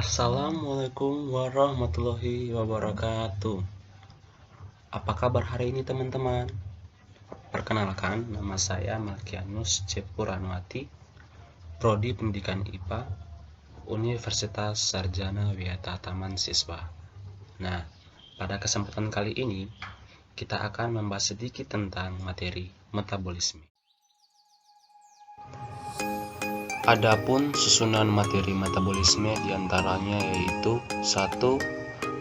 Assalamualaikum warahmatullahi wabarakatuh. Apa kabar hari ini teman-teman? Perkenalkan, nama saya Malkianus C. Puranoati, Prodi Pendidikan IPA, Universitas Sarjana Wiyata Taman Siswa. Nah, pada kesempatan kali ini, kita akan membahas sedikit tentang materi metabolisme. Adapun susunan materi metabolisme diantaranya yaitu 1.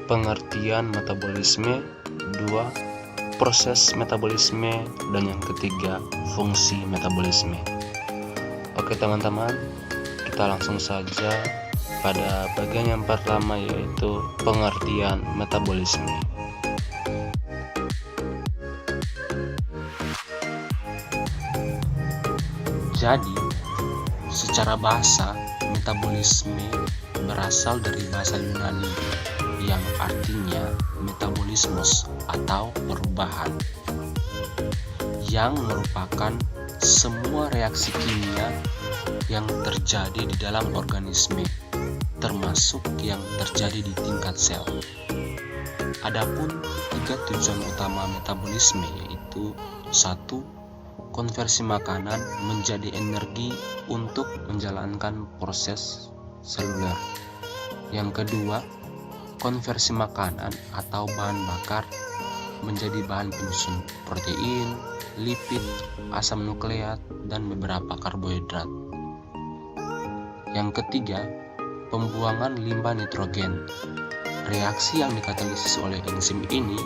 Pengertian metabolisme, 2. Proses metabolisme, dan yang ketiga fungsi metabolisme. Oke teman-teman, kita langsung saja pada bagian yang pertama yaitu pengertian metabolisme. Jadi, secara bahasa, metabolisme berasal dari bahasa Yunani yang artinya metabolismos atau perubahan, yang merupakan semua reaksi kimia yang terjadi di dalam organisme, termasuk yang terjadi di tingkat sel. Adapun 3 tujuan utama metabolisme yaitu 1. Konversi makanan menjadi energi untuk menjalankan proses seluler. Yang kedua, konversi makanan atau bahan bakar menjadi bahan penyusun protein, lipid, asam nukleat, dan beberapa karbohidrat. Yang ketiga, pembuangan limbah nitrogen. Reaksi yang dikatalisis oleh enzim ini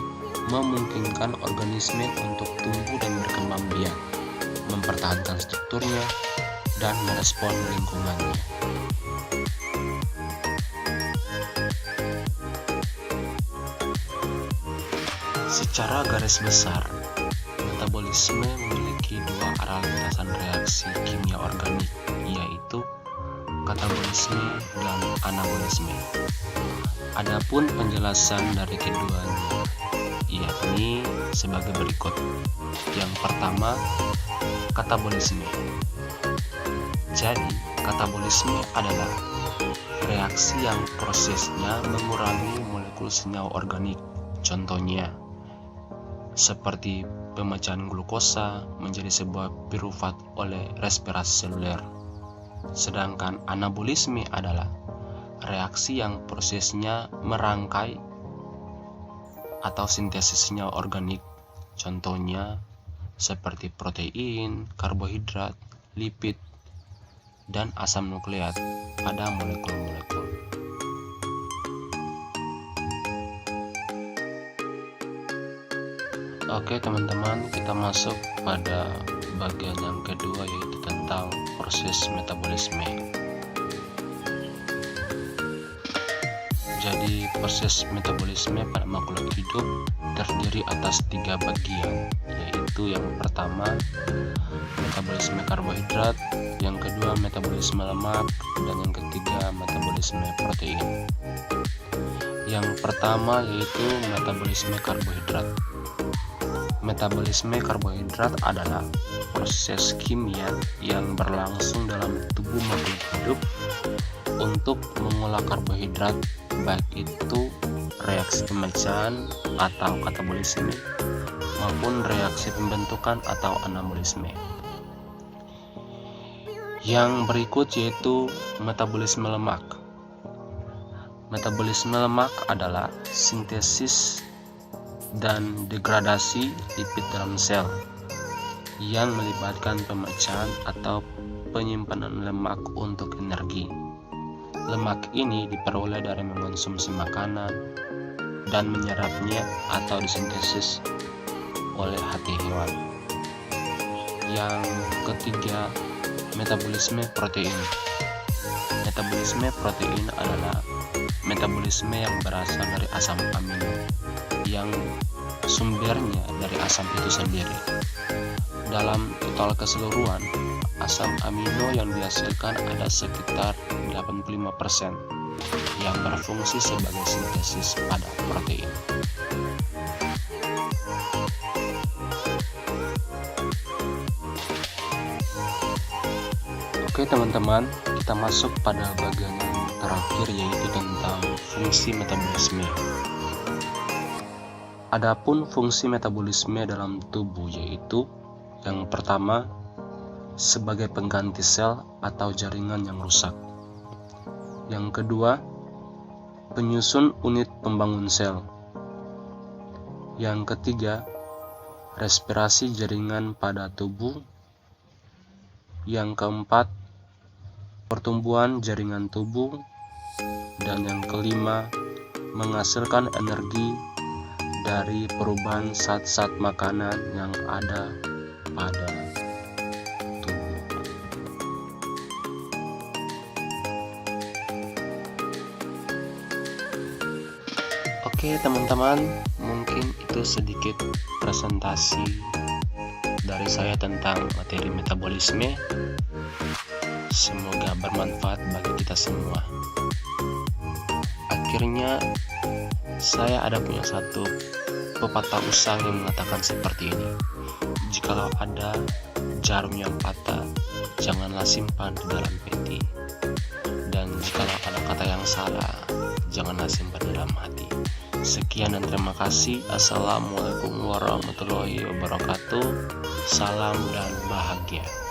memungkinkan organisme untuk tumbuh dan berkembang biak, mempertahankan strukturnya, dan merespon lingkungannya. Secara garis besar, metabolisme memiliki 2 arah lintasan reaksi kimia organik, yaitu katabolisme dan anabolisme. Adapun penjelasan dari keduanya yakni sebagai berikut. Yang pertama, katabolisme. Jadi, katabolisme adalah reaksi yang prosesnya mengurangi molekul senyawa organik. Contohnya, seperti pemecahan glukosa menjadi sebuah pirufat oleh respirasi seluler. Sedangkan anabolisme adalah reaksi yang prosesnya merangkai atau sintesis senyawa organik, contohnya seperti protein, karbohidrat, lipid, dan asam nukleat pada molekul-molekul. Oke teman-teman, kita masuk pada bagian yang kedua yaitu tentang proses metabolisme. Jadi proses metabolisme pada makhluk hidup terdiri atas 3 bagian, yaitu yang pertama metabolisme karbohidrat, yang kedua metabolisme lemak, dan yang ketiga metabolisme protein. Yang pertama yaitu metabolisme karbohidrat. Metabolisme karbohidrat adalah proses kimia yang berlangsung dalam tubuh makhluk hidup untuk mengolah karbohidrat, baik itu reaksi pemecahan atau katabolisme maupun reaksi pembentukan atau anabolisme. Yang berikut yaitu metabolisme lemak. Metabolisme lemak adalah sintesis dan degradasi lipid dalam sel yang melibatkan pemecahan atau penyimpanan lemak untuk energi. Lemak ini diperoleh dari mengonsumsi makanan dan menyerapnya atau disintesis oleh hati hewan. Yang ketiga, metabolisme protein. Metabolisme protein adalah metabolisme yang berasal dari asam amino yang sumbernya dari asam itu sendiri. Dalam total keseluruhan, asam amino yang dihasilkan ada sekitar 85% yang berfungsi sebagai sintesis pada protein. Oke teman-teman, kita masuk pada bagian yang terakhir yaitu tentang fungsi metabolisme. Adapun fungsi metabolisme dalam tubuh yaitu yang pertama, sebagai pengganti sel atau jaringan yang rusak. Yang kedua, penyusun unit pembangun sel. Yang ketiga, respirasi jaringan pada tubuh. Yang keempat, pertumbuhan jaringan tubuh. Dan yang kelima, menghasilkan energi dari perubahan zat-zat makanan yang ada pada tubuh. Oke teman-teman, mungkin itu sedikit presentasi dari saya tentang materi metabolisme. Semoga bermanfaat bagi kita semua. Akhirnya saya ada punya satu pepatah usang yang mengatakan seperti ini: jikalau ada jarum yang patah, janganlah simpan di dalam peti. Dan jikalau ada kata yang salah, janganlah simpan di dalam hati. Sekian dan terima kasih. Assalamualaikum warahmatullahi wabarakatuh. Salam dan bahagia.